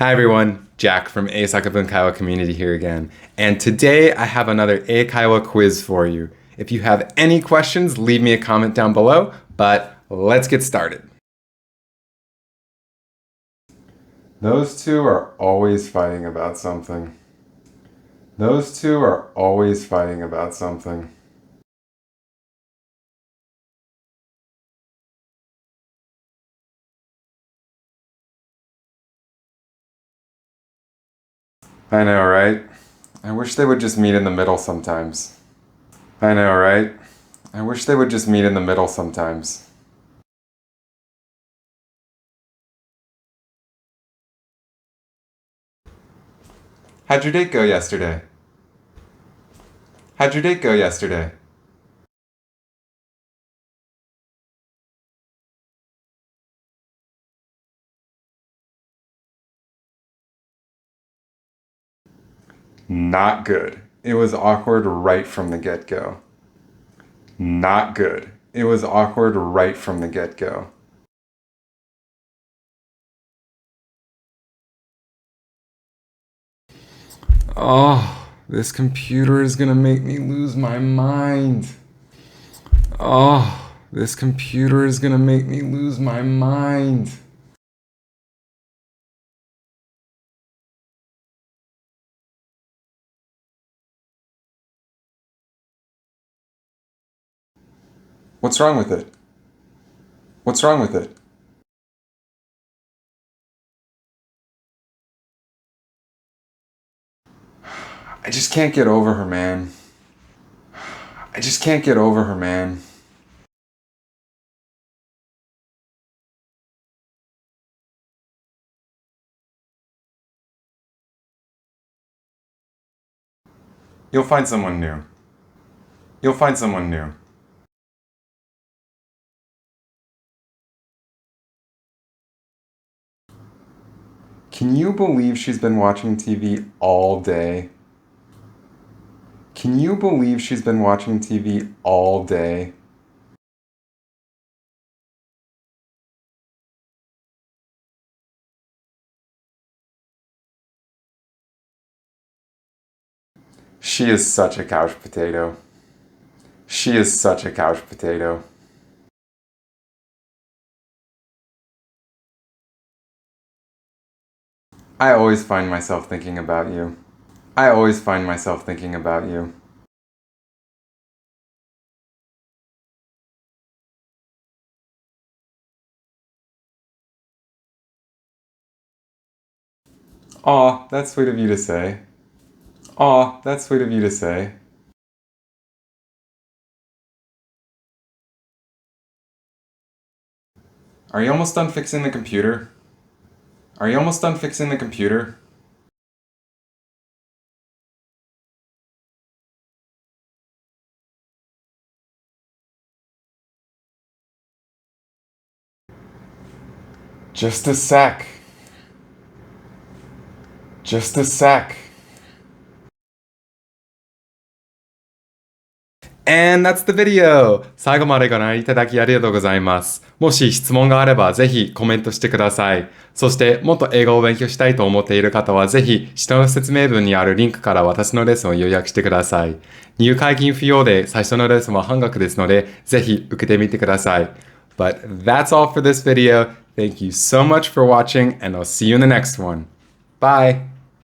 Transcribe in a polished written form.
Hi everyone, Jack from 英作文会話 community here again. And today I have another 英会話 quiz for you. If you have any questions, leave me a comment down below, but let's get started. Those two are always fighting about something. Those two are always fighting about something. I know, right? I wish they would just meet in the middle sometimes. I know, right? I wish they would just meet in the middle sometimes. How'd your date go yesterday? How'd your date go yesterday? Not good. It was awkward right from the get-go. Not good. It was awkward right from the get-go. Oh, this computer is gonna make me lose my mind. Oh, this computer is gonna make me lose my mind. What's wrong with it? What's wrong with it? I just can't get over her, man. I just can't get over her, man. You'll find someone new. You'll find someone new. Can you believe she's been watching TV all day? Can you believe she's been watching TV all day? She is such a couch potato. She is such a couch potato. I always find myself thinking about you. I always find myself thinking about you. Aw, that's sweet of you to say. Aw, that's sweet of you to say. Are you almost done fixing the computer? Are you almost done fixing the computer? Just a sec. Just a sec. And that's the video! 最後までご覧いただきありがとうございます。もし質問があればぜひコメントしてください。そしてもっと英語を勉強したいと思っている方はぜひ下の説明文にあるリンクから私のレッスンを予約してください。入会金不要で最初のレッスンは半額ですのでぜひ受けてみてください。But that's all for this video. Thank you so much for watching and I'll see you in the next one. Bye!